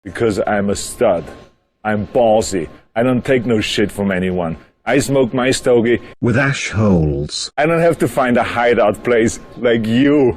Because I'm a stud. I'm ballsy. I don't take no shit from anyone. I smoke my stogie with ash holes. I don't have to find a hideout place like you.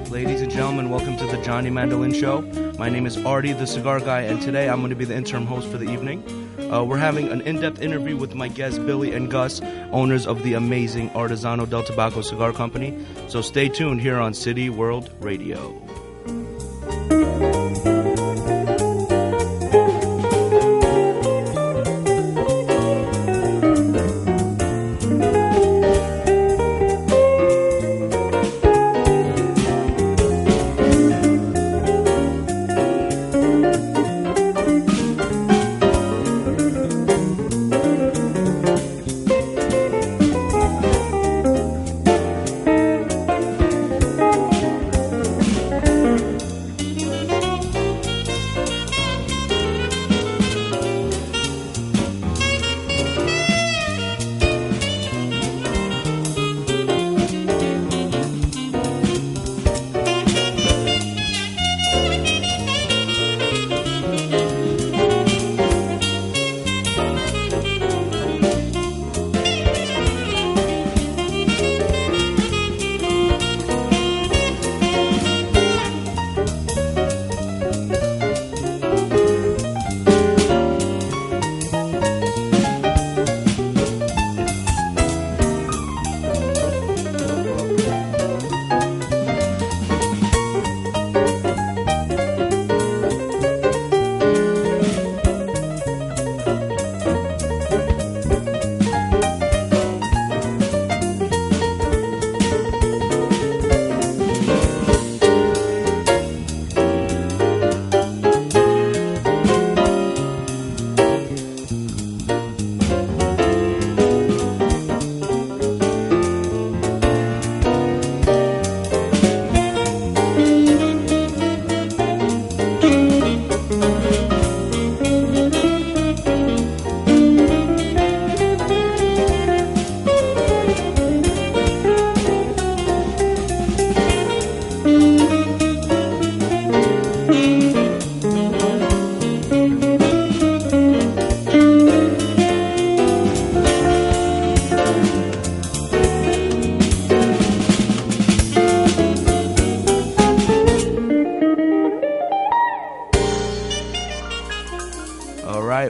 Ladies and gentlemen, welcome to the Johnny Mandolin Show. My name is Artie, the cigar guy, and today I'm going to be the interim host for the evening. We're having an in-depth interview with my guests Billy and Gus, owners of the amazing Artesano del Tabaco Cigar Company. So stay tuned here on City World Radio.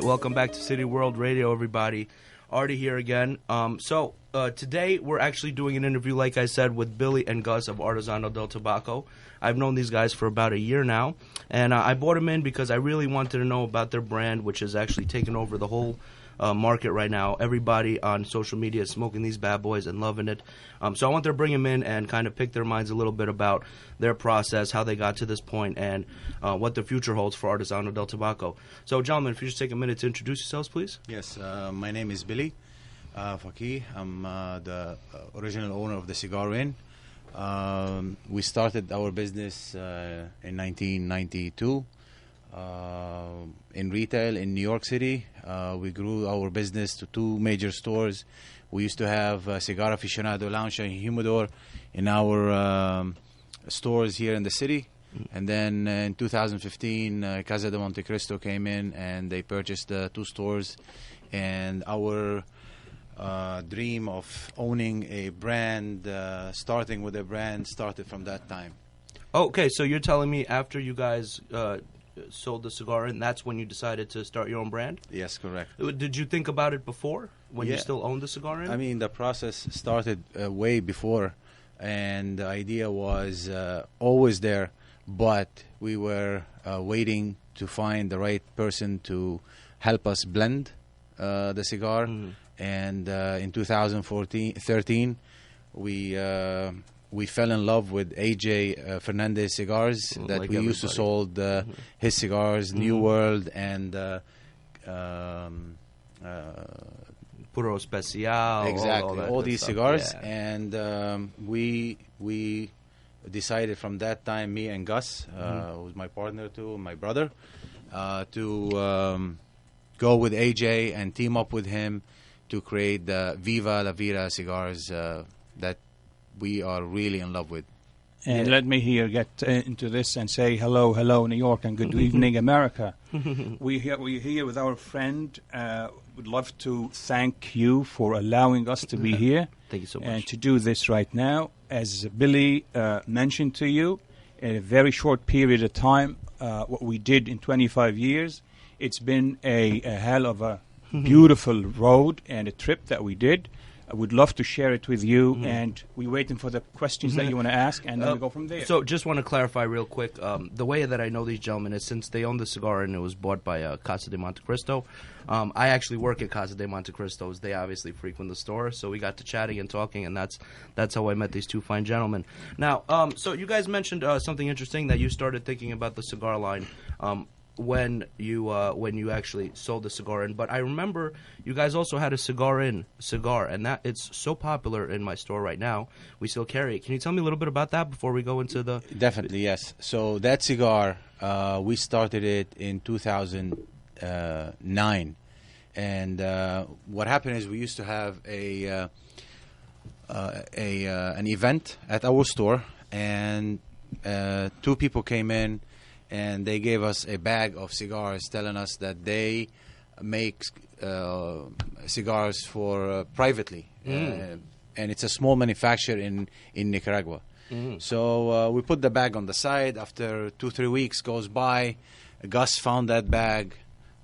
Welcome back to City World Radio, everybody. Artie here again. Today we're actually doing an interview, like I said, with Billy and Gus of Artesano del Tabaco. I've known these guys for about a year now, and I brought them in because I really wanted to know about their brand, which has actually taken over the whole market right now. Everybody on social media is smoking these bad boys and loving it. So I wanted to bring them in and kind of pick their minds a little bit about their process, how they got to this point, and what the future holds for Artesano del Tabaco. So, gentlemen, if you just take a minute to introduce yourselves, please. Yes, my name is Billy Faki. I'm the original owner of the Cigar Inn. We started our business in 1992 in retail in New York City. We grew our business to two major stores. We used to have Cigar Aficionado Lounge and Humidor in our stores here in the city. And then in 2015, Casa de Montecristo came in and they purchased two stores. And our dream of owning a brand, starting with a brand, started from that time. Okay, so you're telling me after you guys sold the cigar and that's when you decided to start your own brand? Yes, correct. Did you think about it before, when you still owned the cigar inn? I mean, the process started way before, and the idea was always there, but we were waiting to find the right person to help us blend the cigar. And in 2013, we fell in love with AJ Fernandez cigars that like we used to sold his cigars, New World and Puro Especial. Exactly, all these stuff. cigars. Yeah. And we decided from that time, me and Gus, who's my partner too, my brother, to go with AJ and team up with him to create the Viva La Vida cigars that we are really in love with. And let me here get into this and say hello, New York, and good evening, America. We're here with our friend. Would love to thank you for allowing us to be here. Thank you so much. And to do this right now. As Billy mentioned to you, in a very short period of time, what we did in 25 years, it's been a hell of a beautiful road and a trip that we did. I would love to share it with you, and we're waiting for the questions that you want to ask, and then we go from there. So just want to clarify real quick, the way that I know these gentlemen is since they own the cigar and it was bought by Casa de Monte Cristo. I actually work at Casa de Monte Cristo's. They obviously frequent the store, so we got to chatting and talking, and that's how I met these two fine gentlemen. Now, so you guys mentioned something interesting, that you started thinking about the cigar line when you actually sold the cigar in. But I remember you guys also had a cigar, and that it's so popular in my store right now. We still carry it. Can you tell me a little bit about that before we go into the... Definitely, yes. So that cigar, we started it in 2009. And what happened is we used to have an event at our store, and two people came in, and they gave us a bag of cigars, telling us that they make cigars for privately, and it's a small manufacturer in Nicaragua. So we put the bag on the side. After 2-3 weeks goes by, Gus found that bag,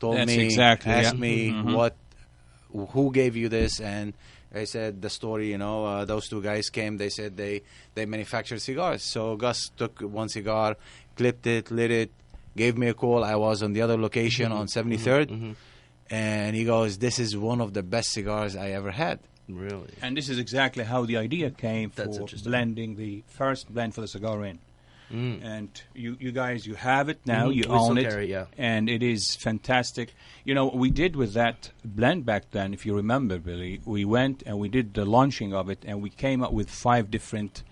asked me who gave you this, and I said the story. Those two guys came. They said they manufacture cigars. So Gus took one cigar, clipped it, lit it, gave me a call. I was on the other location on 73rd, and he goes, "This is one of the best cigars I ever had." Really? And this is exactly how the idea came That's for interesting. blending the first blend for the cigar in. And you guys, you have it now, you We own still it, carry it, yeah. and it is fantastic. What we did with that blend back then, if you remember, Billy, we went and we did the launching of it, and we came up with 5 different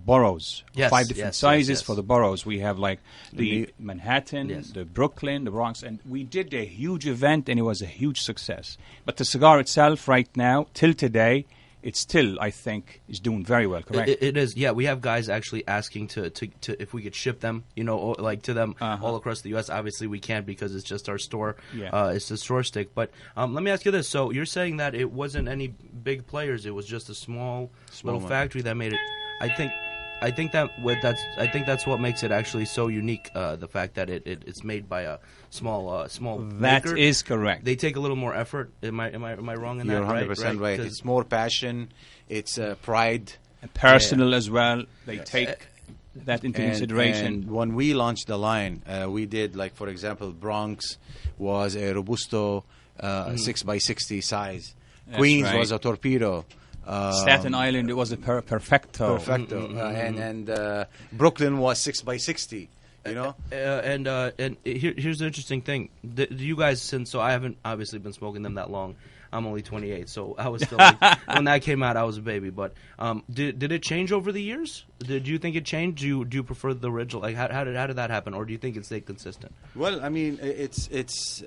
boroughs, Yes, 5 different yes, sizes yes. for the boroughs. We have like the Manhattan, Yes. the Brooklyn, the Bronx, and we did a huge event, and it was a huge success. But the cigar itself right now, till today, it still, I think, is doing very well, correct? It is, yeah. We have guys actually asking to if we could ship them, to them all across the U.S. Obviously, we can't because it's just our store. Yeah. It's the store stick. But let me ask you this: so you're saying that it wasn't any big players; it was just a small little one. factory factory that made it. I think that's what makes it actually so unique. The fact that it's made by a small That maker. is correct. They take a little more effort. Am I wrong in You're that? 100% right. 'Cause- It's more passion. It's pride. Personal as well. They take that into consideration. And when we launched the line, we did, like, for example, Bronx was a Robusto 6x60 size. That's Queens right. was a Torpedo. Staten Island, it was a perfecto. And Brooklyn was 6x60. And here's the interesting thing. You guys, so I haven't obviously been smoking them that long. I'm only 28, so I was still when that came out, I was a baby. But did it change over the years? Did you think it changed? Do you prefer the original? Like how did that happen, or do you think it stayed consistent? Well, I mean, it's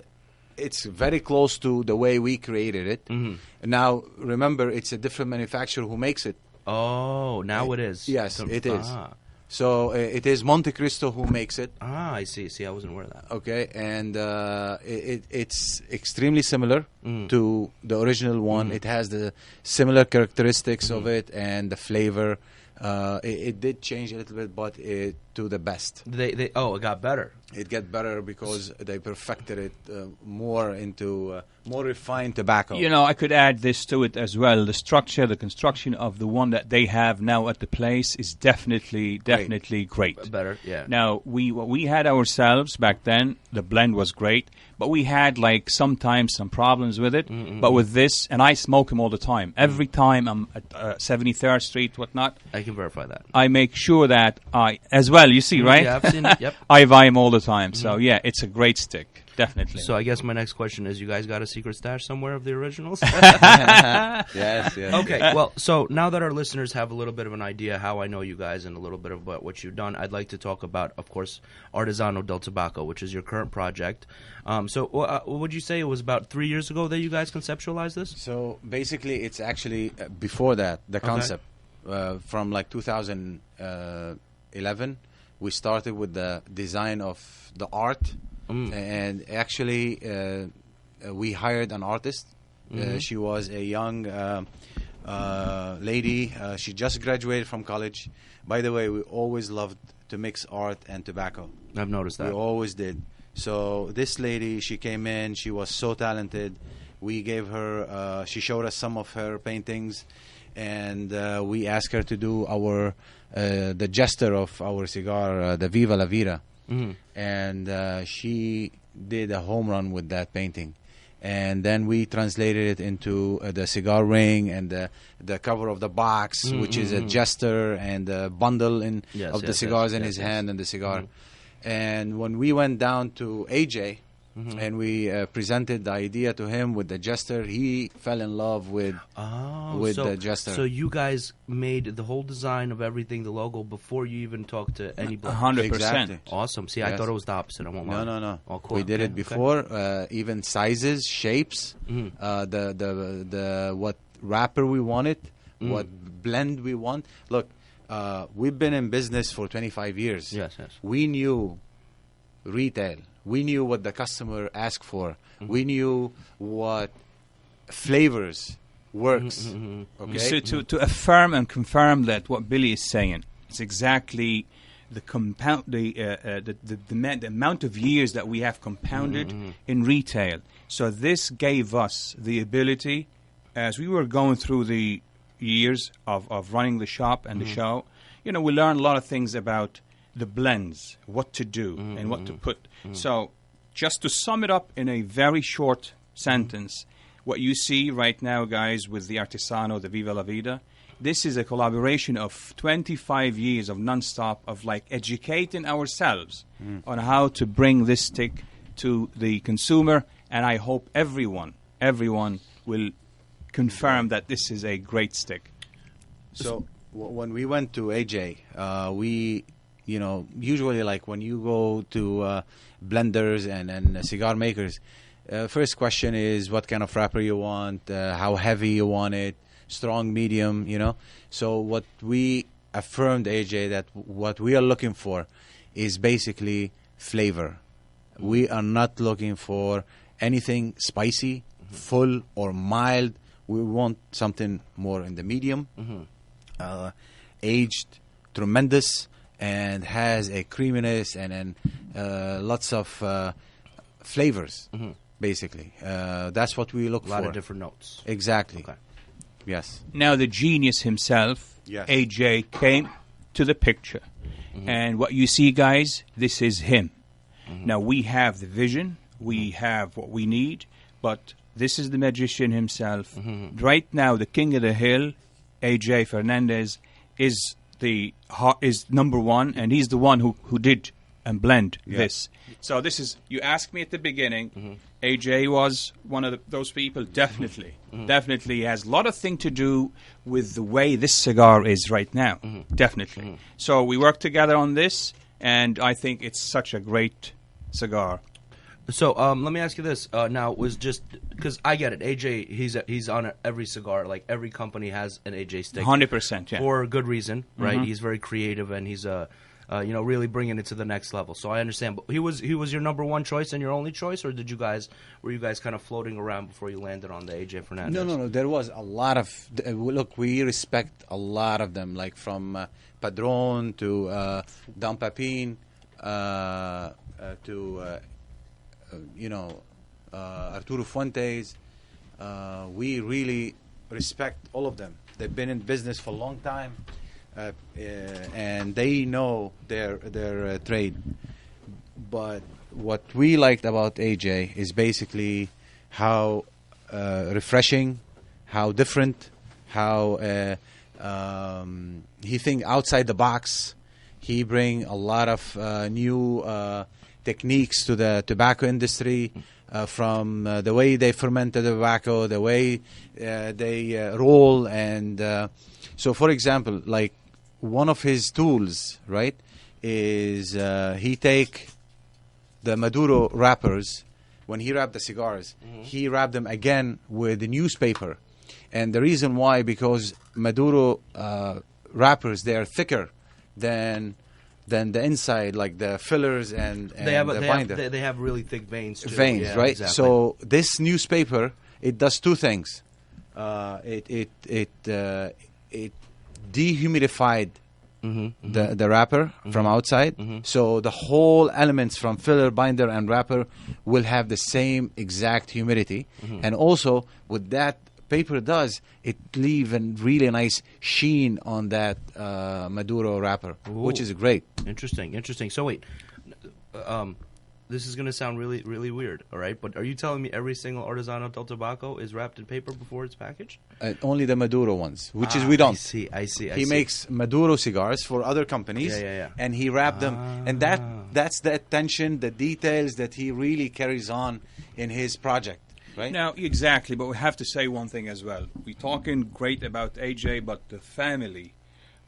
very close to the way we created it. Now, remember, it's a different manufacturer who makes it. Oh, now it is. Yes, it is. So it is Monte Cristo who makes it. I see. I wasn't aware of that. Okay, and it's extremely similar to the original one. It has the similar characteristics of it and the flavor. It did change a little bit, but to the best. It got better. It got better because they perfected it more into more refined tobacco. I could add this to it as well. The structure, the construction of the one that they have now at the place is definitely great. Better, yeah. Now, what we had ourselves back then, the blend was great, but we had like sometimes some problems with it. But with this, and I smoke them all the time. Every time I'm at 73rd Street, whatnot, I can verify that. I make sure that as well smell. You see, right? Yeah, I've seen it. Yep. I buy them all the time. So yeah, it's a great stick, definitely. So I guess my next question is: you guys got a secret stash somewhere of the originals? Yes. Okay, well, so now that our listeners have a little bit of an idea how I know you guys and a little bit about what you've done, I'd like to talk about, of course, Artesano del Tobacco, which is your current project. So would you say it was about 3 years ago that you guys conceptualized this? So basically, it's actually before that, the concept. From like 2011, we started with the design of the art. And actually, we hired an artist. She was a young lady. She just graduated from college. By the way, we always loved to mix art and tobacco. I've noticed that. We always did. So this lady, she came in. She was so talented. We gave her. She showed us some of her paintings, and we asked her to do our the gesture of our cigar, the Viva la Vida. And she did a home run with that painting. And then we translated it into the cigar ring and the cover of the box, which is a jester and a bundle of the cigars in his hand and the cigar. And when we went down to AJ and we presented the idea to him with the jester, he fell in love with the jester. So you guys made the whole design of everything, the logo, before you even talked to anybody? 100%. Exactly. Awesome. See, I thought it was the opposite. I won't lie. No. Oh, cool. We did Okay, it before, even sizes, shapes, the what wrapper we wanted, what blend we want. Look, we've been in business for 25 years. Yes. We knew retail. We knew what the customer asked for. We knew what flavors works. Okay. So to affirm and confirm that what Billy is saying, it's exactly the amount of years that we have compounded in retail. So this gave us the ability, as we were going through the years of running the shop and the show, we learned a lot of things about the blends, what to do and what to put. So just to sum it up in a very short sentence, what you see right now, guys, with the Artesano, the Viva la Vida, this is a collaboration of 25 years of nonstop of educating ourselves on how to bring this stick to the consumer, and I hope everyone will confirm that this is a great stick. So when we went to AJ, we usually when you go to blenders and cigar makers, first question is what kind of wrapper you want, how heavy you want it, strong, medium, So what we affirmed, AJ, that what we are looking for is basically flavor. We are not looking for anything spicy, full, or mild. We want something more in the medium, aged, tremendous, and has a creaminess and lots of flavors, basically. That's what we look for. A lot of different notes. Exactly. Okay. Yes. Now the genius himself, Yes. AJ, came to the picture. And what you see, guys, this is him. Now we have the vision, we have what we need, but this is the magician himself. Right now, the king of the hill, AJ Fernandez, is number one, and he's the one who did and blend this. So this is, you asked me at the beginning, AJ was one of those people, definitely. Definitely has a lot of thing to do with the way this cigar is right now, definitely. So we worked together on this, and I think it's such a great cigar. So let me ask you this. Now, was just because I get it. AJ, he's on every cigar. Like every company has an AJ stick. 100%, yeah. For a good reason, right? He's very creative and he's really bringing it to the next level. So I understand. But he was your number one choice and your only choice, or were you guys kind of floating around before you landed on the AJ Fernandez? No. There was a lot of look. We respect a lot of them, like from Padron to Don Papin to Arturo Fuentes. We really respect all of them. They've been in business for a long time, and they know their trade. But what we liked about AJ is basically how refreshing, how different, how he think outside the box. He bring a lot of new techniques to the tobacco industry, from the way they ferment the tobacco, the way they roll, and so, for example, like one of his tools, right, is he take the Maduro wrappers. When he wrapped the cigars, he wrapped them again with the newspaper. And the reason why, because Maduro wrappers, they are thicker than the inside, like the fillers and the binder. They have really thick veins too. Veins, Yeah, right? exactly. So this newspaper, it does two things. It dehumidified the wrapper from outside, so the whole elements from filler, binder, and wrapper will have the same exact humidity. And also, what that paper does, it leave a really nice sheen on that Maduro wrapper, which is great. Interesting. So wait, this is going to sound really, really weird, all right? But are you telling me every single Artesano del Tobacco is wrapped in paper before it's packaged? Only the Maduro ones, which is we don't. I see. He makes Maduro cigars for other companies, Yeah. and he wrapped them. And that's the attention, the details that he really carries on in his project, right? Now, exactly, but we have to say one thing as well. We're talking great about AJ, but the family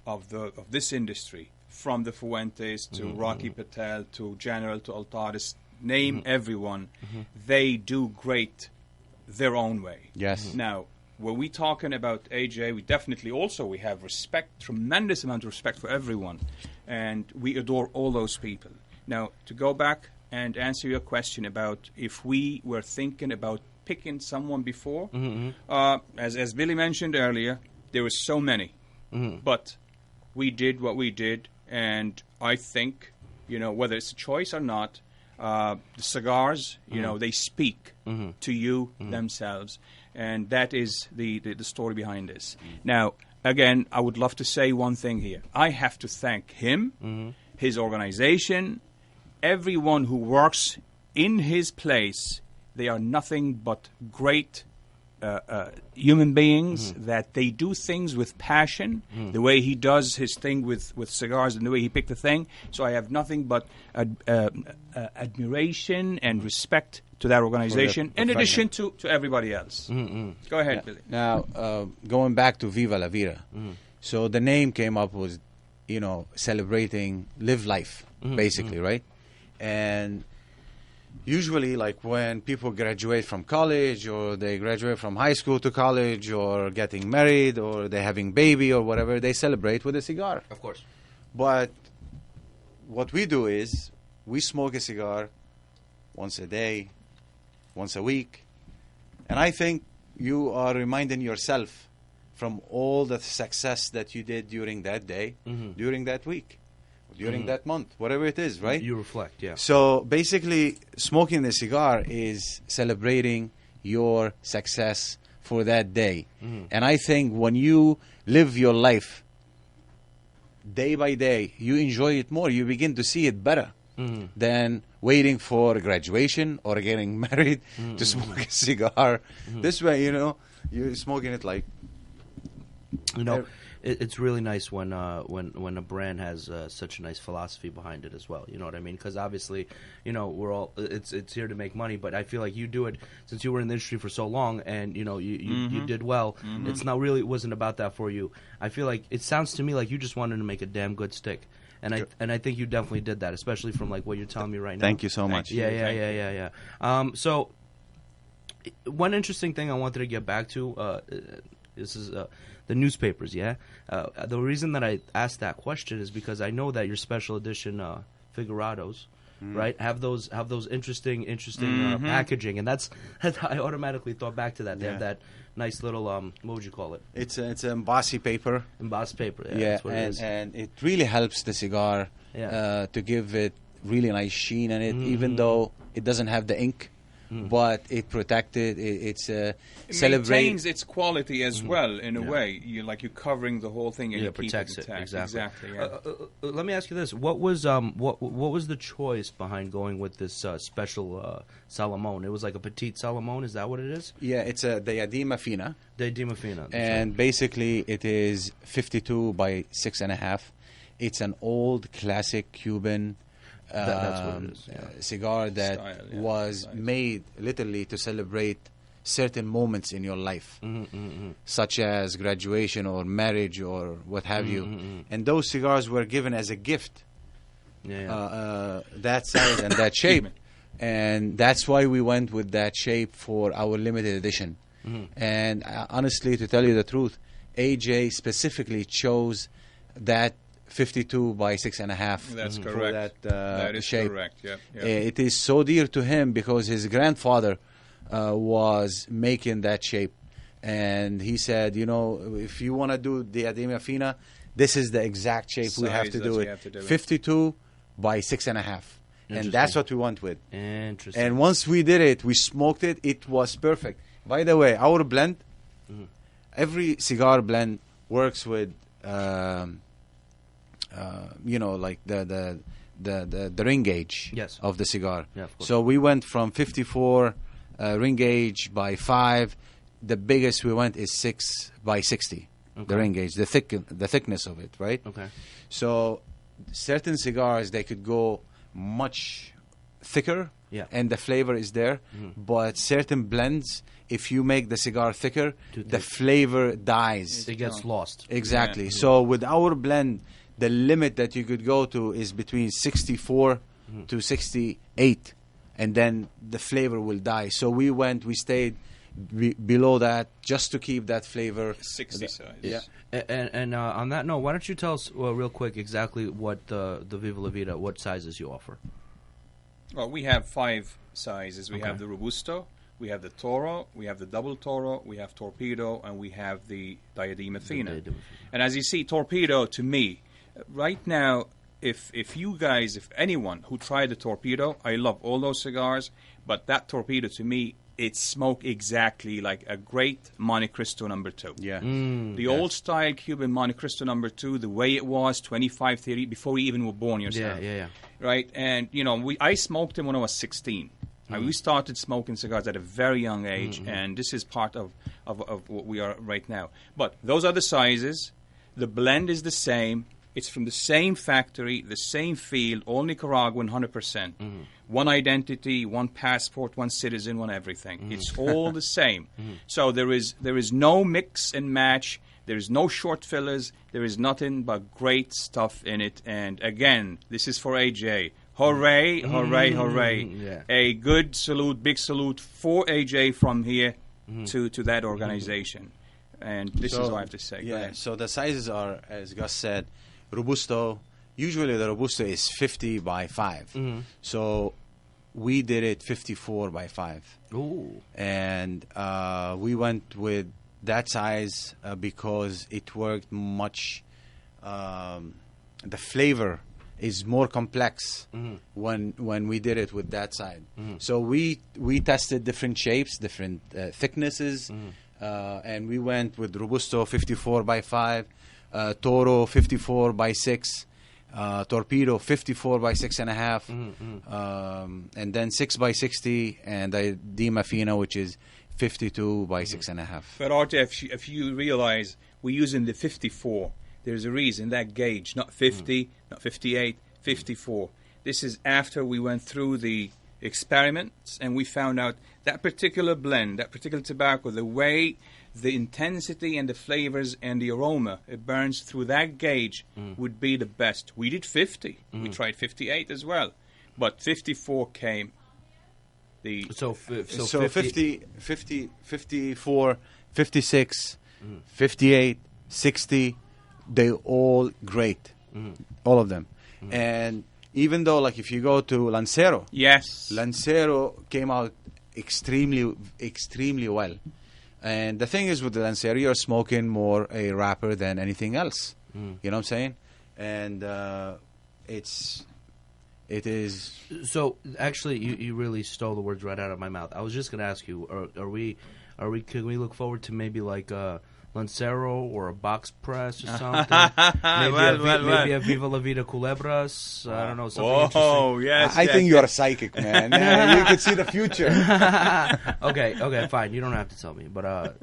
of this industry, from the Fuentes to Rocky Patel to General to Altaris, name everyone, they do great their own way. Yes. Now, when we talking about AJ, we have respect, tremendous amount of respect for everyone, and we adore all those people. Now, to go back and answer your question about if we were thinking about picking someone before, as Billy mentioned earlier, there were so many, but we did what we did, and I think, whether it's a choice or not, the cigars, they speak to you themselves, and that is the story behind this. Now, again, I would love to say one thing here. I have to thank him, his organization, everyone who works in his place. They are nothing but great human beings, that they do things with passion, the way he does his thing with cigars and the way he picked the thing. So I have nothing but admiration and respect to that organization, in addition to everybody else. Go ahead, Billy. Now, going back to Viva La Vida, so the name came up was, celebrating live life, basically, right? And usually, like when people graduate from college, or they graduate from high school to college, or getting married, or they're having baby, or whatever, they celebrate with a cigar. Of course. But what we do is we smoke a cigar once a day, once a week. And I think you are reminding yourself from all the success that you did during that day, during that week, during that month, whatever it is, right? You reflect, yeah. So basically, smoking the cigar is celebrating your success for that day. And I think when you live your life day by day, you enjoy it more. You begin to see it better than waiting for graduation or getting married to smoke a cigar. This way, you're smoking it like... It's really nice when a brand has such a nice philosophy behind it as well. You know what I mean? Because obviously, we're all it's here to make money. But I feel like you do it since you were in the industry for so long, and you did well. It's not really, it wasn't about that for you. I feel like it sounds to me like you just wanted to make a damn good stick, and I think you definitely did that, especially from like what you're telling me right now. Thank you so much. Yeah. So one interesting thing I wanted to get back to. This is the newspapers, yeah? The reason that I asked that question is because I know that your special edition Figurados, right, have those interesting packaging, and that's I automatically thought back to that. They have that nice little what would you call it? It's embossy paper. Embossed paper, yeah. Yeah, That's what it is. and it really helps the cigar to give it really nice sheen in it, even though it doesn't have the ink. But it protected. It maintains its quality as well in a way. You're covering the whole thing and you protects keep it it intact. exactly. Yeah. Let me ask you this: what was the choice behind going with this special Salomon? It was like a petite Salomon. Is that what it is? Yeah, it's a Diadema Fina. Diadema Fina. And basically, it is 52 by 6.5. It's an old classic Cuban That's what it is, yeah. cigar that Style, yeah. was Nice. made literally to celebrate certain moments in your life, such as graduation or marriage or what have you. And those cigars were given as a gift, that size and that shape. And that's why we went with that shape for our limited edition. And honestly, to tell you the truth, AJ specifically chose that 52 by 6.5. That's for correct. That is shape. correct. Yeah. It is so dear to him because his grandfather was making that shape, and he said, you know, if you want to do the Academia Fina, this is the exact shape we have Size to that do you it. have to do it. 52 by 6.5, and that's what we went with. Interesting. And once we did it, we smoked it. It was perfect. By the way, our blend, every cigar blend works with, you know, like the ring gauge Yes. of the cigar. Yeah, of course. So we went from 54 ring gauge by 5. The biggest we went is 6 by 60. The ring gauge, the thickness of it, right? Okay. So certain cigars, they could go much thicker, Yeah. and the flavor is there. But certain blends, if you make the cigar thicker, Too the thick. flavor dies. It gets lost. Exactly. Yeah. So with our blend, the limit that you could go to is between 64 to 68, and then the flavor will die. So we stayed below that just to keep that flavor. 60 size. Yeah. And on that note, why don't you tell us real quick exactly what the Viva La Vida, what sizes you offer? Well, we have 5 sizes. We Okay. have the Robusto, we have the Toro, we have the Double Toro, we have Torpedo, and we have the Diadema Fina. Diadema Fina. And as you see, Torpedo, to me, right now, if you guys, if anyone who tried the Torpedo, I love all those cigars, but that Torpedo, to me, it smoked exactly like a great Monte Cristo number 2. Yeah. The old style Cuban Monte Cristo number 2, the way it was 25, 30, before you even were born yourself. Yeah. Right? And, you know, I smoked them when I was 16. We started smoking cigars at a very young age, and this is part of what we are right now. But those are the sizes. The blend is the same. It's from the same factory, the same field, all Nicaraguan, 100%. One identity, one passport, one citizen, one everything. It's all the same. So there is no mix and match. There is no short fillers. There is nothing but great stuff in it. And again, this is for AJ. Hooray, hooray, hooray. Yeah. A good salute, big salute for AJ from here to that organization. And this is what I have to say. Go Yeah. ahead. So the sizes are, as Gus said, Robusto. Usually the Robusto is 50 by 5. So we did it 54 by 5. Ooh. And we went with that size because it worked much. The flavor is more complex when we did it with that side. So we tested different shapes, different thicknesses, and we went with Robusto 54 by 5, Toro 54 by 6, Torpedo 54 by 6.5, and then 6 by 60, and the Dima Fina, which is 52 by 6.5. But Artie, if you realize we're using the 54, there's a reason that gauge, not 50, not 58, 54. This is after we went through the experiments and we found out that particular blend, that particular tobacco, the way the intensity and the flavors and the aroma it burns through that gauge would be the best. We did 50. We tried 58 as well. But 54 came. So 50, 54, 56, 58, 60, they all great. All of them. And even though, like, if you go to Lancero, Yes. Lancero came out extremely, extremely well. And the thing is with the Lancero, you're smoking more a wrapper than anything else. You know what I'm saying? And it is... So actually, you really stole the words right out of my mouth. I was just going to ask you, can we look forward to maybe like Lancero or a box press or something. Maybe a Viva La Vida Culebras. I don't know, something interesting. Yes. I think you're a psychic, man. You could see the future. Okay, fine. You don't have to tell me. But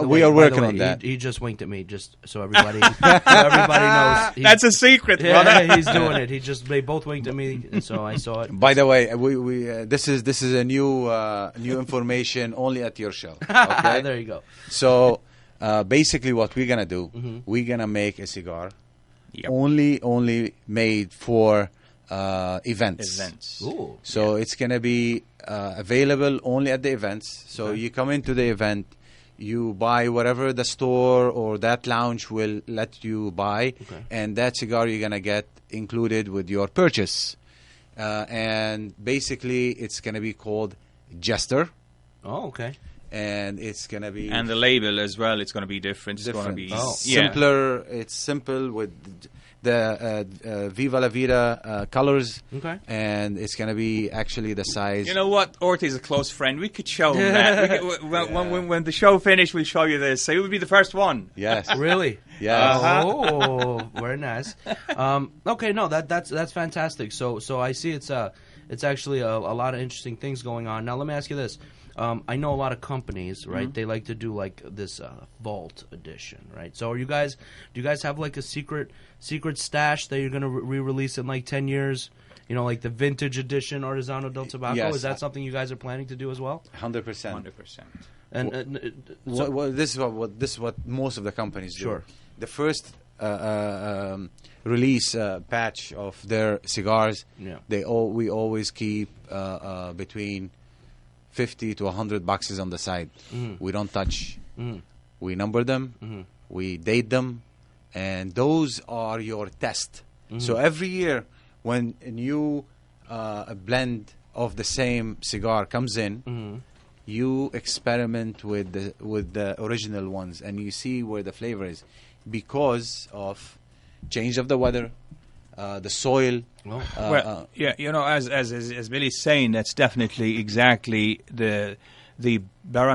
we are working on that. He just winked at me, just so everybody knows. That's a secret, brother. Yeah, he's doing it. They both winked at me, and so I saw it. By the way, we this is a new information only at your show. Okay, There you go. So basically, what we're gonna do, we're gonna make a cigar only made for events. Ooh. So it's gonna be available only at the events. So you come into the event, you buy whatever the store or that lounge will let you buy, and that cigar you're gonna get included with your purchase. And basically, it's gonna be called Jester. Oh, okay. And it's gonna be And the label as well, it's going to be different. It's going to be simpler. It's simple with the Viva La Vida colors. Okay. And it's gonna be actually the size. You know what? Orti's a close friend. We could show him that. When the show finished, we'll show you this. So it would be the first one. Yes. Really? Yes. Oh, very nice. Okay, no, that's fantastic. So I see it's actually a lot of interesting things going on. Now let me ask you this. I know a lot of companies, right? They like to do like this vault edition, right? So do you guys have like a secret stash that you're going to re-release in like 10 years? You know, like the vintage edition Artesano del Tabaco? Yes. Is that something you guys are planning to do as well? 100%. 100%. And This is what most of the companies do. Sure. The first release batch of their cigars, we always keep between 50 to 100 boxes on the side. We don't touch. We number them. We date them, and those are your test. So every year, when a new blend of the same cigar comes in, you experiment with the original ones, and you see where the flavor is, because of change of the weather, the soil. As Billy's saying, that's definitely exactly the gizmo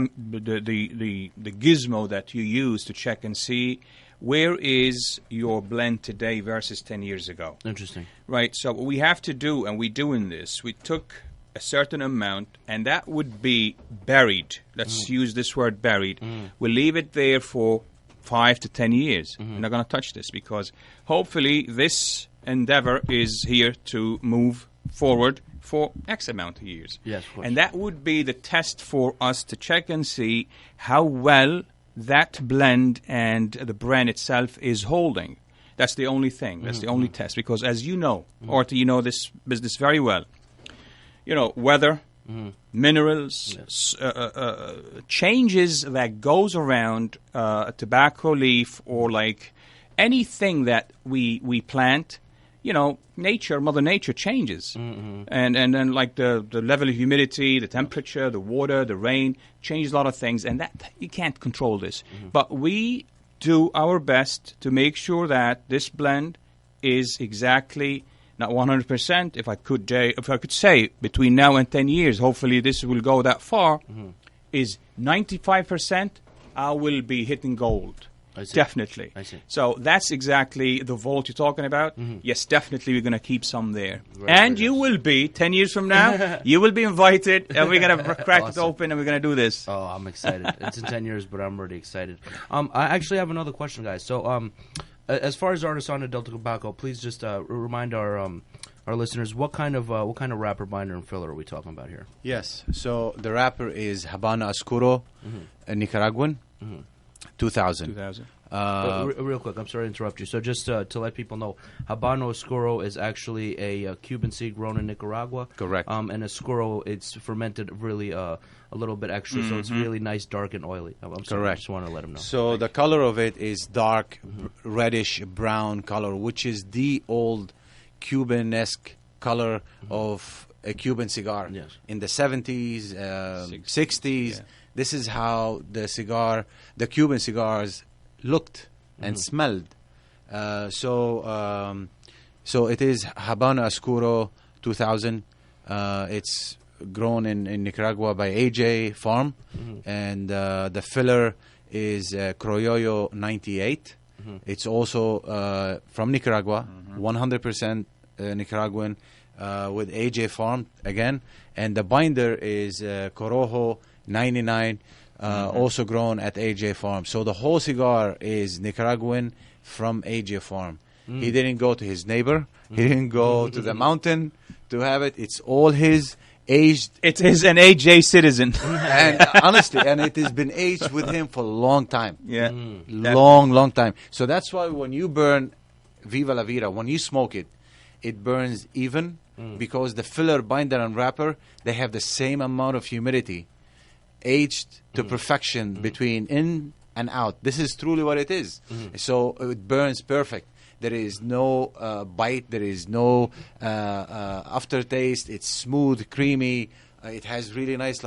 that you use to check and see where is your blend today versus 10 years ago. interesting. Right. So what we have to do, and we're doing this, we took a certain amount, and that would be buried. Let's use this word, buried. We'll leave it there for 5 to 10 years. We're not going to touch this, because hopefully this endeavor is here to move forward for X amount of years. Yes, of course. And that would be the test for us to check and see how well that blend and the brand itself is holding. That's the only thing. That's the only test. Because as you know, Artie, you know this business very well. You know, weather, minerals, changes that goes around a tobacco leaf, or like anything that we plant. You know, Mother Nature changes. And then like the level of humidity, the temperature, the water, the rain, changes a lot of things, and that you can't control this. But we do our best to make sure that this blend is exactly, not 100%, if I could say between now and 10 years, hopefully this will go that far, is 95%, I will be hitting gold. I see. Definitely. I see. So that's exactly the vault you're talking about. Yes, definitely we're going to keep some there. Very you will be, 10 years from now, you will be invited, and we're going to crack it Awesome. open, and we're going to do this. Oh, I'm excited. It's in 10 years, but I'm already excited. I actually have another question, guys. So, as far as Artesano del Tabaco, please just remind our listeners what kind of wrapper, binder, and filler are we talking about here? Yes. So the wrapper is Habana Oscuro, Nicaraguan, 2000. 2000. Real quick, I'm sorry to interrupt you. So just to let people know, Habano Oscuro is actually a Cuban seed grown in Nicaragua. Correct. And Oscuro, it's fermented really a little bit extra, so it's really nice, dark, and oily. I'm sorry, I Correct. just want to let them know. So the color of it is dark, reddish brown color, which is the old Cuban-esque color of a Cuban cigar. Yes. In the 70s, 60s, yeah. this is how the Cuban cigars looked and smelled. So it is Habana Oscuro 2000. It's grown in Nicaragua by AJ Farm, and the filler is Criollo 98. It's also from Nicaragua, 100% Nicaraguan, with AJ Farm again. And the binder is Corojo 99, also grown at AJ Farm. So the whole cigar is Nicaraguan from AJ Farm. He didn't go to his neighbor. He didn't go to the mountain to have it. It's all his, aged. It is an AJ citizen. And honestly, and it has been aged with him for a long time. Yeah. Long time. So that's why when you burn Viva La Vida, when you smoke it, it burns even because the filler, binder, and wrapper, they have the same amount of humidity, aged to perfection between in and out. This is truly what it is. So it burns perfect. There is no bite. There is no aftertaste. It's smooth, creamy. It has really nice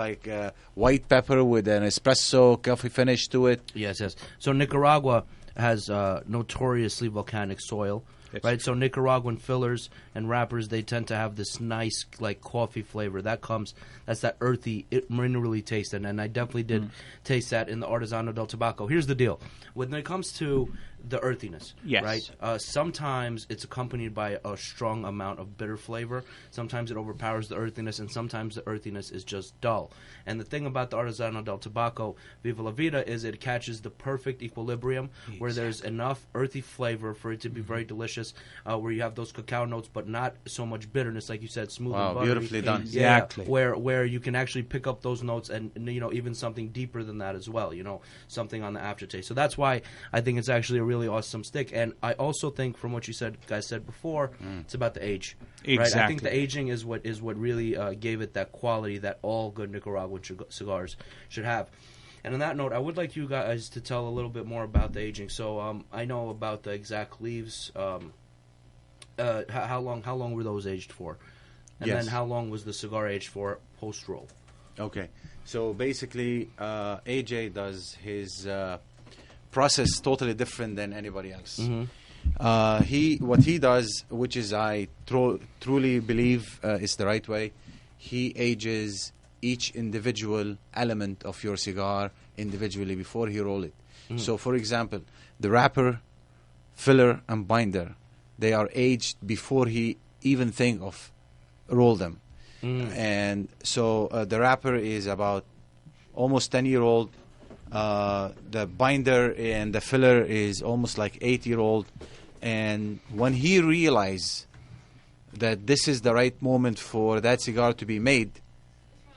white pepper with an espresso coffee finish to it. Yes. So Nicaragua has notoriously volcanic soil, right? So Nicaraguan fillers and wrappers, they tend to have this nice coffee flavor. That's that earthy, minerally taste, and I definitely did taste that in the Artesano del Tabaco. Here's the deal. When it comes to the earthiness, Yes. right? Sometimes it's accompanied by a strong amount of bitter flavor. Sometimes it overpowers the earthiness, and sometimes the earthiness is just dull. And the thing about the Artesano del Tabaco Viva La Vida is it catches the perfect equilibrium where there's enough earthy flavor for it to be very delicious, where you have those cacao notes, but not so much bitterness, like you said, smooth and buttery. Beautifully done. Exactly. Yeah, where you can actually pick up those notes and even something deeper than that as well, something on the aftertaste. So that's why I think it's actually a really awesome stick. And I also think, from what you guys said before, it's about the age. Right? I Exactly. think the aging is what really gave it that quality that all good Nicaraguan cigars should have. And on that note, I would like you guys to tell a little bit more about the aging. So I know about the exact leaves. How long were those aged for? And Yes. then how long was the cigar aged for post-roll? Okay. So basically, AJ does his process totally different than anybody else. What he does, which is I truly believe is the right way, he ages each individual element of your cigar individually before he roll it. So, for example, the wrapper, filler, and binder, they are aged before he even think of roll them. And so the wrapper is about almost 10-year-old. The binder and the filler is almost like 8-year-old. And when he realized that this is the right moment for that cigar to be made,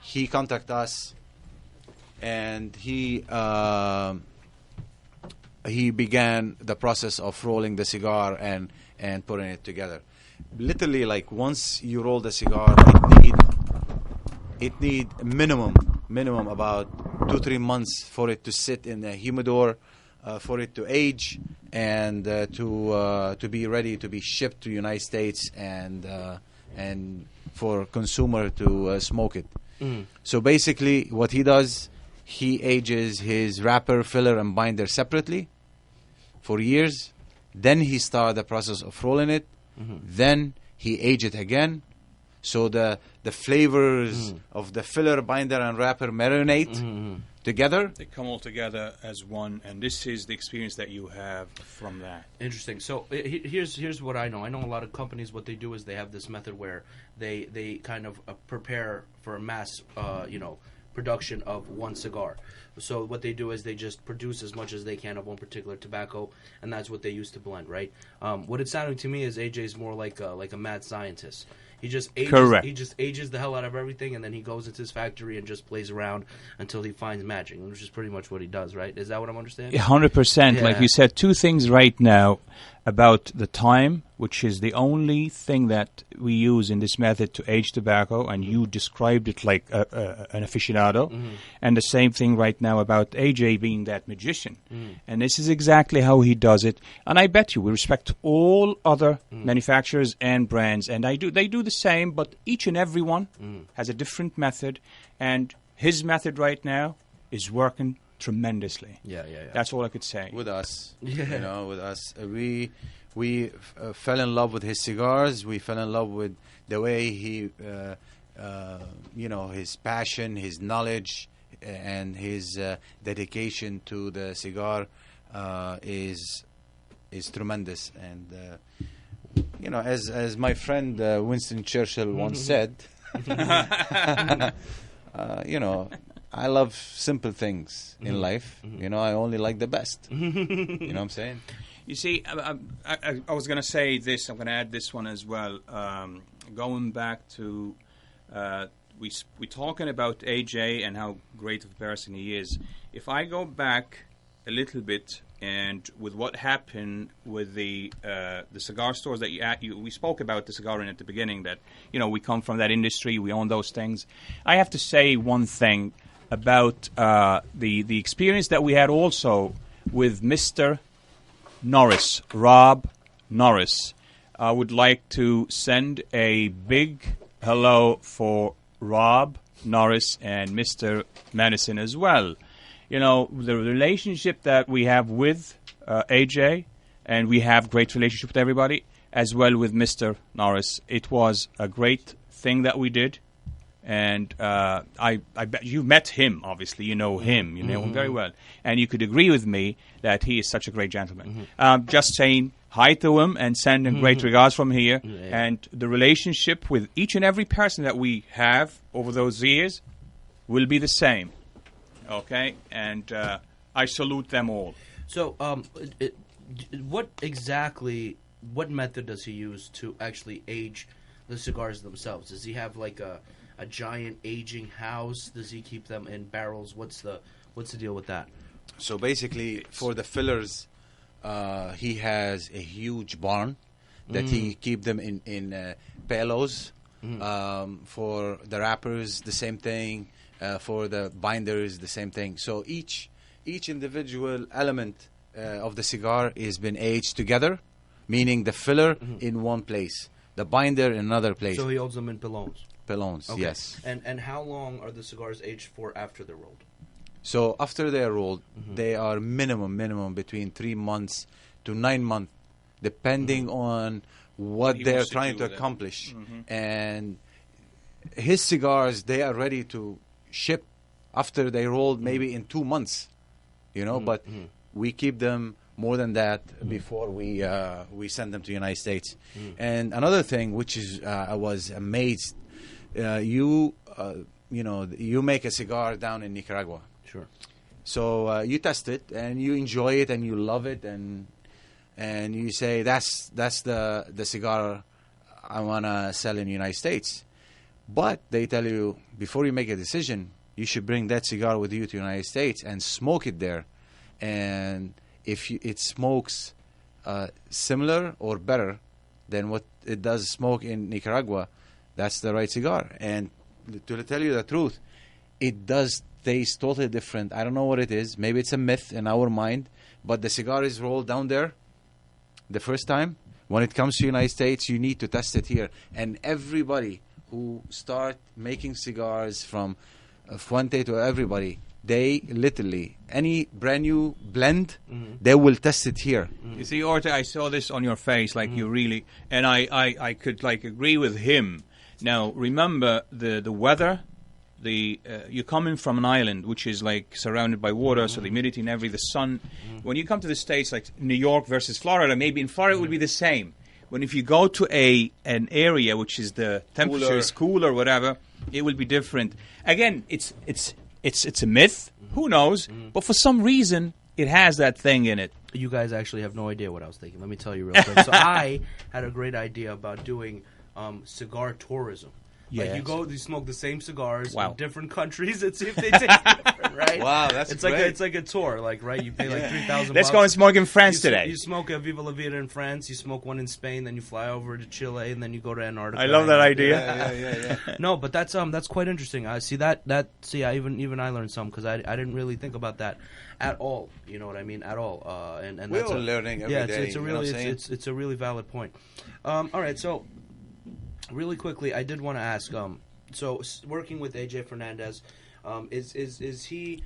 he contacted us, and he began the process of rolling the cigar and putting it together. Literally, once you roll the cigar, it need minimum about 2-3 months for it to sit in the humidor, for it to age, and to be ready to be shipped to United States and for consumer to smoke it. So basically, what he does, he ages his wrapper, filler, and binder separately for years. Then he starts the process of rolling it. Then he age it again. So the flavors of the filler, binder, and wrapper marinate together. They come all together as one, and this is the experience that you have from that. Interesting. So here's what I know. I know a lot of companies, what they do is they have this method where they kind of prepare for a mass, production of one cigar. So what they do is they just produce as much as they can of one particular tobacco, and that's what they use to blend, right? What it's sounding to me is AJ's more like a mad scientist. He just ages, Correct. He just ages the hell out of everything, and then he goes into his factory and just plays around until he finds magic, which is pretty much what he does, right? Is that what I'm understanding? 100%. Like Yeah. you said, two things right now about the time, which is the only thing that we use in this method to age tobacco, and you described it like an aficionado. And the same thing right now about AJ being that magician. And this is exactly how he does it. And I bet you, with respect to all other manufacturers and brands, and they do the same, but each and every one has a different method, and his method right now is working tremendously. Yeah. That's all I could say. With us, Yeah. with us, we fell in love with his cigars. We fell in love with the way he, his passion, his knowledge, and his dedication to the cigar is tremendous. And as my friend Winston Churchill once said, I love simple things in life. I only like the best. You know what I'm saying? You see, I was going to say this. I'm going to add this one as well. Going back to we're talking about AJ and how great of a person he is. If I go back a little bit, and with what happened with the cigar stores that we spoke about the cigar in at the beginning, that we come from that industry, we own those things. I have to say one thing about the experience that we had also with Mr. Norris, Rob Norris. I would like to send a big hello for Rob Norris and Mr. Madison as well. The relationship that we have with AJ, and we have great relationship with everybody, as well with Mr. Norris. It was a great thing that we did. And I bet you met him, obviously. You know him. You know him very well. And you could agree with me that he is such a great gentleman. Just saying hi to him and send him great regards from here. And the relationship with each and every person that we have over those years will be the same. Okay? And I salute them all. So, what method does he use to actually age the cigars themselves? Does he have like a giant aging house? Does he keep them in barrels? What's the deal with that? So basically, for the fillers, he has a huge barn that he keep them in palos. For the wrappers, the same thing. For the binders, the same thing. So each individual element of the cigar is been aged together, meaning the filler in one place, the binder in another place. So he holds them in pilons. Pilons, Okay. yes. And how long are the cigars aged for after they're rolled? So after they are rolled, they are minimum between 3 months to 9 months, depending on what he they are wants to trying do to with it. accomplish. And his cigars, they are ready to ship after they rolled, maybe in 2 months, but we keep them more than that before we send them to the United States. And another thing, which is I was amazed, you make a cigar down in Nicaragua. Sure. So you test it and you enjoy it and you love it and you say that's the cigar I wanna sell in the United States. But they tell you before you make a decision, you should bring that cigar with you to the United States and smoke it there. And if it smokes similar or better than what it does smoke in Nicaragua, that's the right cigar. And to tell you the truth, it does taste totally different. I don't know what it is. Maybe it's a myth in our mind, but the cigar is rolled down there the first time. When it comes to the United States, you need to test it here. And everybody who start making cigars from Fuente to everybody, they literally, any brand new blend, they will test it here. You see, Artie, I saw this on your face, like you really, and I could like agree with him. Now, remember the weather. You're coming from an island which is like surrounded by water, so the humidity and the sun. When you come to the States, like New York versus Florida, maybe in Florida it would be the same. When if you go to an area which is the temperature is cooler, whatever, it will be different. Again, it's a myth. Who knows? But for some reason, it has that thing in it. You guys actually have no idea what I was thinking. Let me tell you real quick. So I had a great idea about doing cigar tourism. Like Yes. you go, you smoke the same cigars Wow. in different countries and see if they taste different, right? Wow, that's it's great. like it's like a tour, like right? You pay like $3,000. Let's go and smoke in France today. You smoke a Viva La Vida in France. You smoke one in Spain. Then you fly over to Chile, and then you go to Antarctica. I love that idea. Yeah. No, but that's quite interesting. I see that. I even I learned some because I didn't really think about that at all. You know what I mean? At all. And We're that's all learning every day, it's a you know really what I'm saying? it's a really valid point. All right, so really quickly, I did want to ask. So working with AJ Fernandez, is he?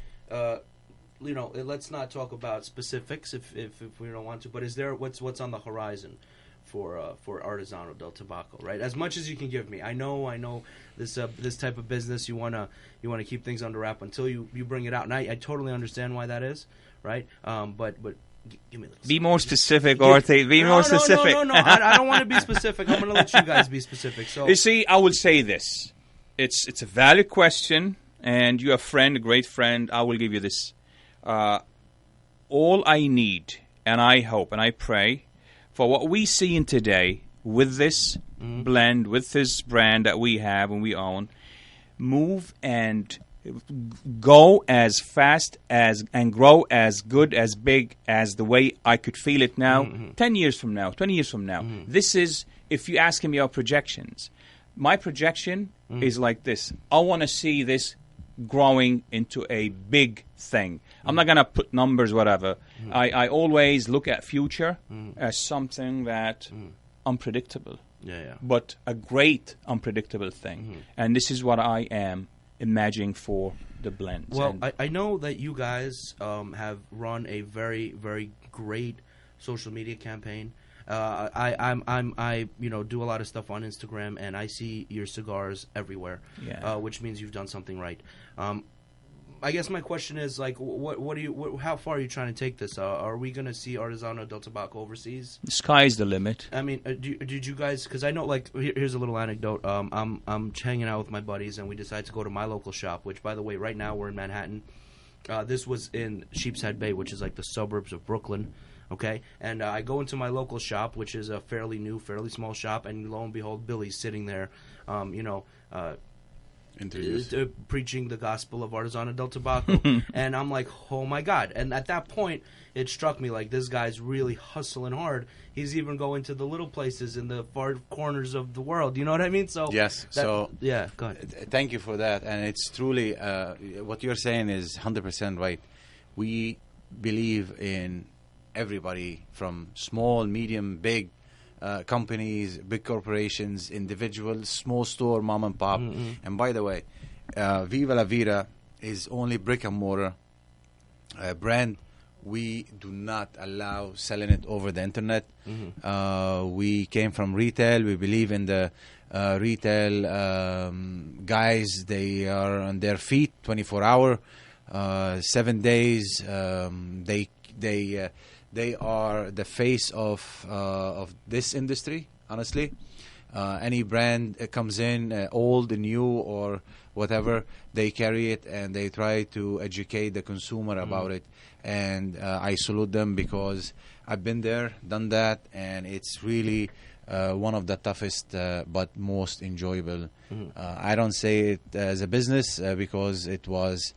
Let's not talk about specifics if we don't want to. But is there what's on the horizon for Artesano del Tabaco, right? As much as you can give me. I know this type of business you wanna keep things under wrap until you bring it out, and I totally understand why that is, right? But give me be more specific, Artie. Be more specific. No. I don't want to be specific. I'm going to let you guys be specific. So you see, I will say this: it's a valid question, and you're a friend, a great friend. I will give you this. All I need, and I hope, and I pray for what we see in today with this blend, with this brand that we have and we own, move and go as fast as and grow as good, as big as the way I could feel it now, 10 years from now, 20 years from now. This is, if you ask me our projections, my projection is like this. I want to see this growing into a big thing. I'm not going to put numbers, whatever. I always look at future as something that unpredictable. But a great unpredictable thing. And this is what I am imagining for the blends. Well, I know that you guys have run a very, very great social media campaign. I do a lot of stuff on Instagram, and I see your cigars everywhere, which means you've done something right. I guess my question is, like, how far are you trying to take this? Are we going to see Artesano del Tabaco overseas? The sky's the limit. I mean, did you guys? Because I know, like, here's a little anecdote. I'm hanging out with my buddies, and we decided to go to my local shop. Which, by the way, right now we're in Manhattan. This was in Sheepshead Bay, which is like the suburbs of Brooklyn. Okay, and I go into my local shop, which is a fairly new, fairly small shop, and lo and behold, Billy's sitting there, preaching the gospel of Artesano del Tabaco. And I'm like, oh my God. And at that point, it struck me like this guy's really hustling hard. He's even going to the little places in the far corners of the world. You know what I mean? So yes. Go ahead. Thank you for that. And it's truly, what you're saying is 100% right. We believe in everybody, from small, medium, big companies, big corporations, individuals, small store, mom and pop. And by the way, Viva La Vida is only brick and mortar brand. We do not allow selling it over the internet. We came from retail. We believe in the retail guys. They are on their feet 24 hours, 7 days. They are the face of this industry, honestly. Any brand comes in, old, new, or whatever, they carry it and they try to educate the consumer about it. And I salute them because I've been there, done that, and it's really one of the toughest but most enjoyable. I don't say it as a business because it was...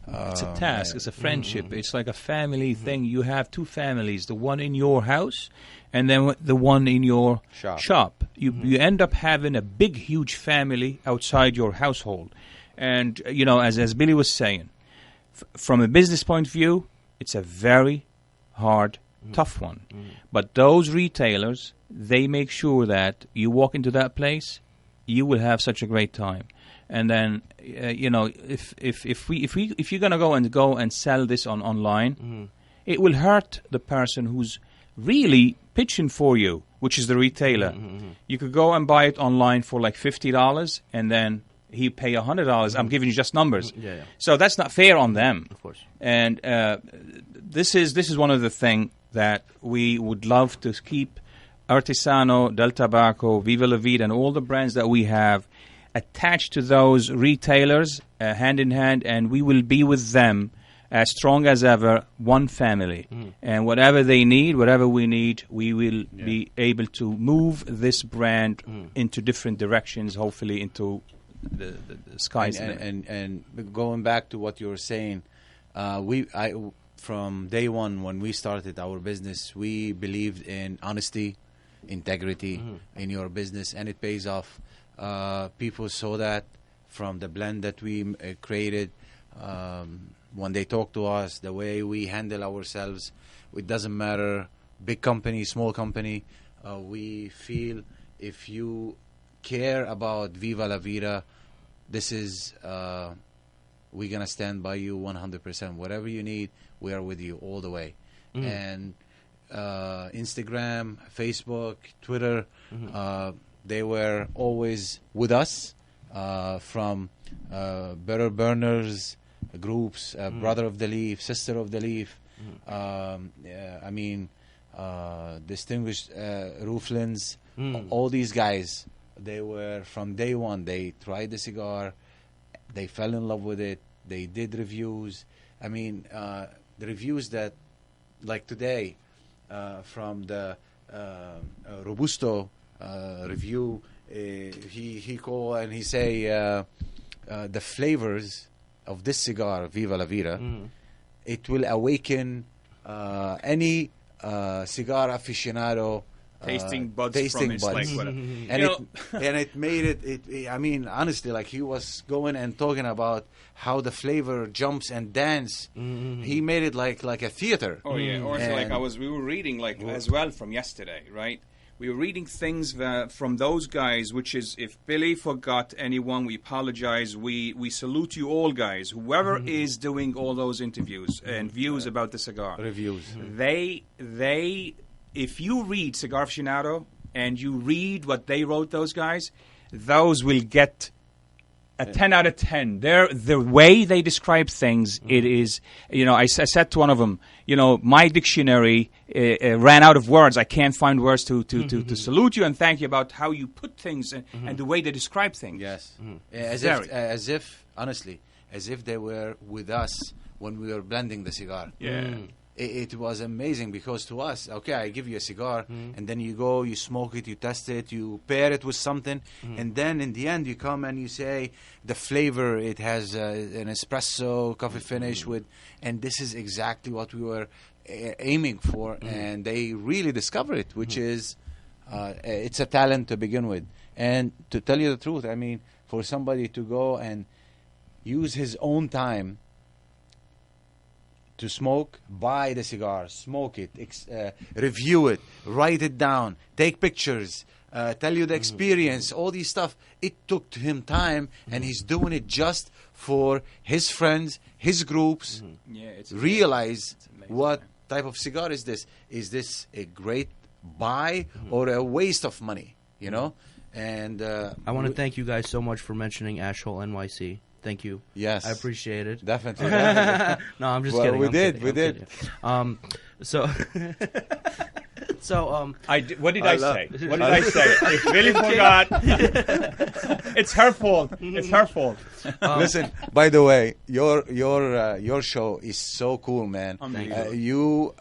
it's a task. It's a friendship. It's like a family thing. You have two families, the one in your house and then the one in your shop. You end up having a big, huge family outside your household. And, as Billy was saying, from a business point of view, it's a very hard, tough one. But those retailers, they make sure that you walk into that place, you will have such a great time. And then, if you're gonna go and sell this online, it will hurt the person who's really pitching for you, which is the retailer. You could go and buy it online for like $50, and then he pay $100. I'm giving you just numbers. So that's not fair on them. Of course. And this is one of the things that we would love to keep Artesano, Del Tabaco, Viva La Vida, and all the brands that we have attached to those retailers, hand in hand, and we will be with them as strong as ever, one family. And whatever they need, whatever we need, we will be able to move this brand into different directions, hopefully into the skies. And going back to what you were saying, from day one when we started our business, we believed in honesty, integrity in your business, and it pays off. People saw that from the blend that we created. When they talk to us, the way we handle ourselves, it doesn't matter, big company, small company. We feel if you care about Viva La Vida, this is we're gonna stand by you 100%. Whatever you need, we are with you all the way. And Instagram, Facebook, Twitter. They were always with us, from Better Burners groups, Brother of the Leaf, Sister of the Leaf. Distinguished Rooflands. All these guys, they were from day one. They tried the cigar. They fell in love with it. They did reviews. The reviews that, like today, from the Robusto review, he call and he say the flavors of this cigar, Viva la Vida, it will awaken any cigar aficionado tasting buds from its like whatever. And it made it. I mean, honestly, like he was going and talking about how the flavor jumps and dance. He made it like a theater. Oh yeah, or it's like we were reading as well from yesterday, right? We were reading things from those guys, which is, if Billy forgot anyone, we apologize. We salute you all, guys. Whoever is doing all those interviews and views about the cigar. Reviews. They, if you read Cigar Aficionado and you read what they wrote, those guys, those will get a 10 out of 10. The way they describe things, it is, I said to one of them, my dictionary ran out of words. I can't find words to salute you and thank you about how you put things and the way they describe things. Yes. Honestly, as if they were with us when we were blending the cigar. Yeah. It was amazing because to us, okay, I give you a cigar, and then you go, you smoke it, you test it, you pair it with something, and then in the end you come and you say the flavor, it has an espresso coffee finish with, and this is exactly what we were aiming for, and they really discover it, which is, it's a talent to begin with. And to tell you the truth, I mean, for somebody to go and use his own time to smoke, buy the cigar, smoke it, review it, write it down, take pictures, tell you the experience, all these stuff. It took him time, and he's doing it just for his friends, his groups. Realize what type of cigar is this? Is this a great buy or a waste of money? And I want to thank you guys so much for mentioning Ashhole NYC. Thank you. Yes. I appreciate it. Definitely. No, I'm just kidding. We did. So, what did I say? What did I say? If Billy forgot, it's her fault. It's her fault. Listen, by the way, your show is so cool, man. You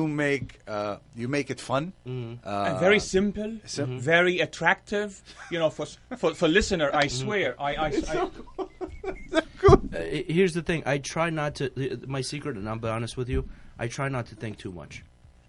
make it fun. And very simple, very attractive. For listener, I swear, here's the thing. I try not to. My secret, and I'll be honest with you, I try not to think too much.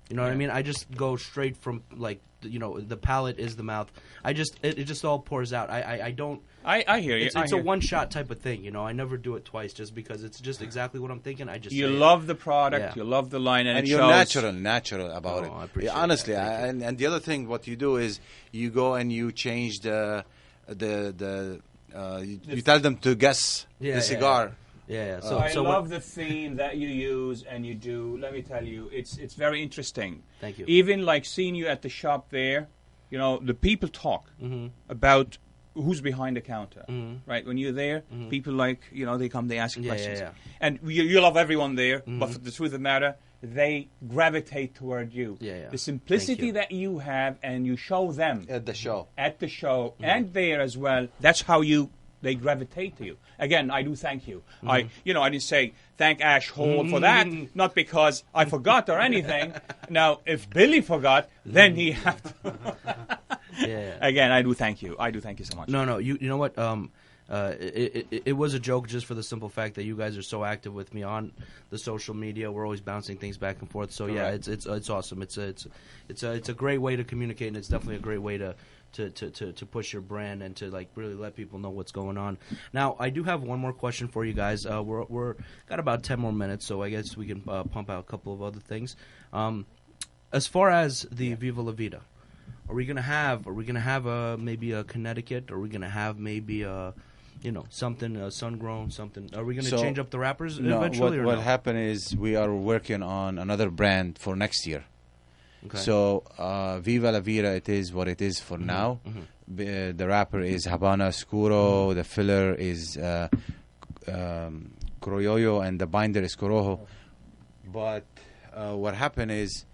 You know what I mean? I just go straight from the palate is the mouth. It just all pours out. I don't. I hear you. It's a one shot type of thing. I never do it twice just because it's just exactly what I'm thinking. You love the product. You love the line, and it you're shows. natural about it. I appreciate honestly, that. And the other thing, what you do is you go and you change you tell them to guess the cigar. Yeah. So I love the theme that you use and you do. Let me tell you, it's very interesting. Thank you. Even like seeing you at the shop there, the people talk about who's behind the counter, right? When you're there, people they come, they ask you questions. And you love everyone there, but for the truth of the matter, they gravitate toward you. The simplicity that you have, and you show them at the show, and there as well. That's how they gravitate to you. Again, I do thank you. I didn't say thank Ashhole for that, not because I forgot or anything. Now, if Billy forgot, then he have to. Again, I do thank you. I do thank you so much. No. You know what? It was a joke just for the simple fact that you guys are so active with me on the social media. We're always bouncing things back and forth. So yeah, it's awesome. It's a great way to communicate, and it's definitely a great way to push your brand and to really let people know what's going on. Now, I do have one more question for you guys. We're got about 10 more minutes, so I guess we can pump out a couple of other things. As far as the Viva La Vida, are we gonna have maybe a Connecticut? Are we gonna have maybe a something sun grown, something. Are we going to So, change up the wrappers No, eventually? what or happened is we are working on another brand for next year. Okay. So Viva La Vida, it is what it is for now. The wrapper is Habana Scuro, the filler is Croyoyo, and the binder is Corojo. But what happened is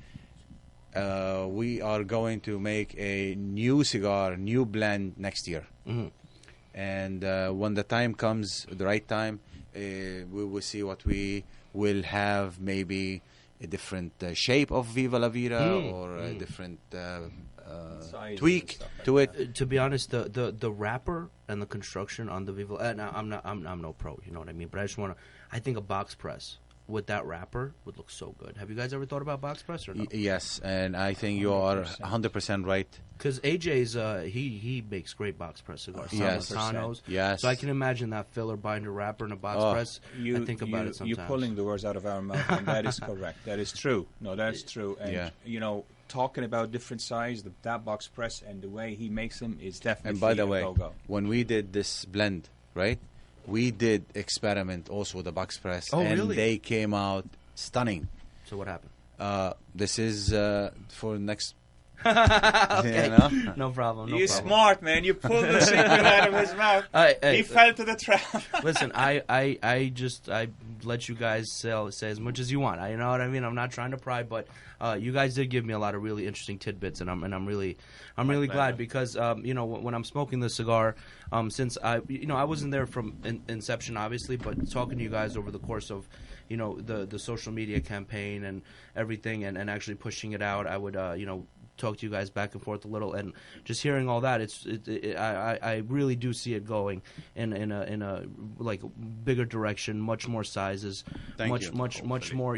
we are going to make a new cigar, new blend next year. And when the time comes, the right time, we will see what we will have, maybe a different shape of Viva La Vida or a different tweak to it. To be honest, the wrapper and the construction on the Viva. Now I'm no pro, you know what I mean. But I just want to. I think a box press with that wrapper would look so good. Have you guys ever thought about box press or no? Yes, and I think you are 100% right. Because AJ's he makes great box press cigars. Yes. Artesanos. Yes. So I can imagine that filler binder wrapper and a box press. I think about it sometimes. You're pulling the words out of our mouth, and that is correct. That is true. No, that's true. And talking about different size, that box press and the way he makes them is definitely. And by the a way, go-go. when we did this blend, right, we did experiment also with the box press, Oh, and really? they came out stunning. So what happened? This is for next. Okay. You know? No problem. You're smart, man. You pulled the secret out of his mouth. He fell to the trap. Listen, I let you guys say as much as you want. You know what I mean? I'm not trying to pry, but you guys did give me a lot of really interesting tidbits, and I'm really glad because when I'm smoking the cigar, since I wasn't there from inception, obviously, but talking to you guys over the course of the social media campaign and everything, and actually pushing it out, I would talk to you guys back and forth a little, and just hearing all that, I really do see it going in a like bigger direction, much more sizes, much more.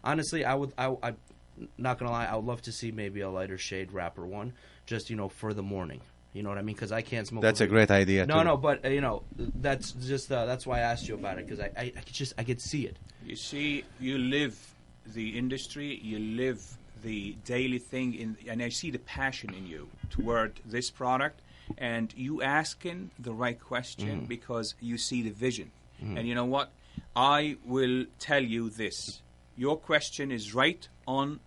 Honestly, I'm not gonna lie, I would love to see maybe a lighter shade wrapper one, just for the morning. You know what I mean? Because I can't smoke. That's a great idea. No, but that's just that's why I asked you about it, because I could see it. You see, you live the industry, you live the daily thing, and I see the passion in you toward this product, and you asking the right question because you see the vision. And you know what? I will tell you this: your question is right on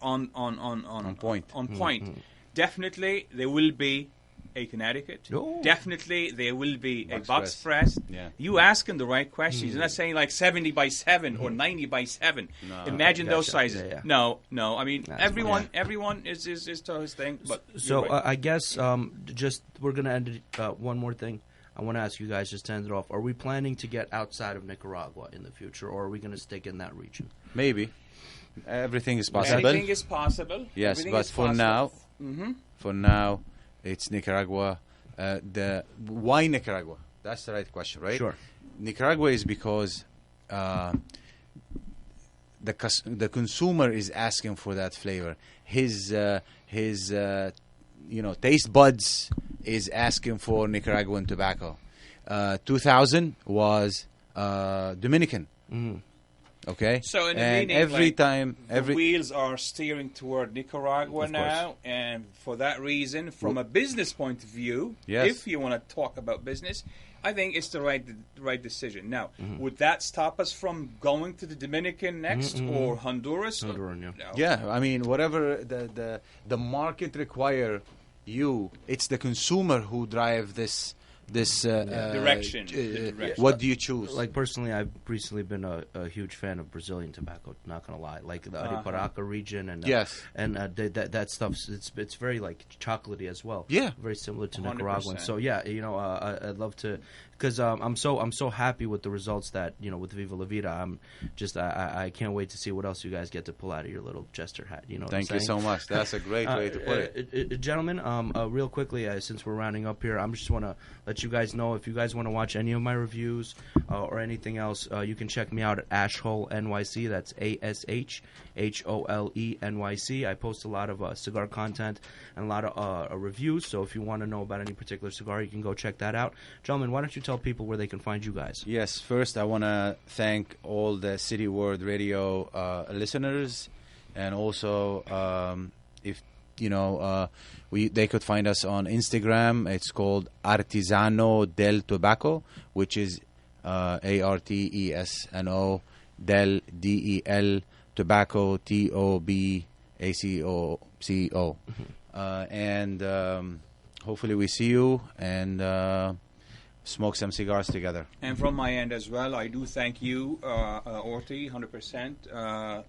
point. On point. Definitely, there will be a Connecticut. Oh. Definitely, there will be a Box box press. press. Yeah. You asking the right questions. You're not saying like 70 by 7 or 90 by 7. No. Imagine those Gotcha. sizes. Yeah, yeah. No. I mean, That's everyone is to his thing. But So you're right. I guess just we're gonna end it. One more thing. I want to ask you guys, just to end it off. Are we planning to get outside of Nicaragua in the future, or are we going to stick in that region? Maybe everything is possible. Anything is possible. Yes, Everything but is for possible. now, it's Nicaragua. Why Nicaragua? That's the right question, right? Sure. Nicaragua is because the consumer is asking for that flavor. His taste buds is asking for Nicaraguan tobacco. 2000 was Dominican. Okay. So in the and meaning, every like, time, the wheels are steering toward Nicaragua Of now, and for that reason, from a business point of view, Yes. if you want to talk about business, I think it's the right decision. Now, would that stop us from going to the Dominican next or Honduras? Honduran, yeah. No. Yeah, I mean, whatever the market require you, it's the consumer who drive this Direction. What do you choose? Like personally, I've recently been a huge fan of Brazilian tobacco. Not gonna lie, like the Ariparaca region and Yes. and that stuff. It's very like chocolatey as well. Yeah. very similar to 100%. Nicaraguan. So yeah, I'd love to, because I'm so happy with the results that with Viva La Vida. I'm just I can't wait to see what else you guys get to pull out of your little jester hat. You know. Thank what you I'm so much. That's a great way to put it. Gentlemen, real quickly, since we're rounding up here, I just want to let you guys know, if you guys want to watch any of my reviews or anything else, you can check me out at Ashhole NYC. That's ASHHOLE NYC. I post a lot of cigar content and a lot of reviews, so if you want to know about any particular cigar, you can go check that out. Gentlemen, why don't you tell people where they can find you guys? Yes, first I want to thank all the City World Radio listeners, and also if they could find us on Instagram. It's called Artesano del Tobacco, which is Artesano del Del Tobacco Tobacco. And hopefully we see you and smoke some cigars together. And from my end as well, I do thank you, Artie, 100%.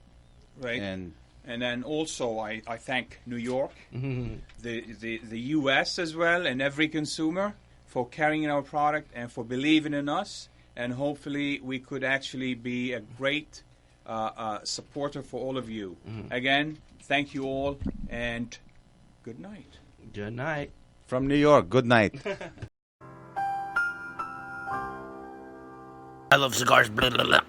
Right. And then also I thank New York, the U.S. as well, and every consumer for carrying our product and for believing in us. And hopefully we could actually be a great supporter for all of you. Again, thank you all, and good night. Good night. From New York, good night. I love cigars. Blah, blah, blah.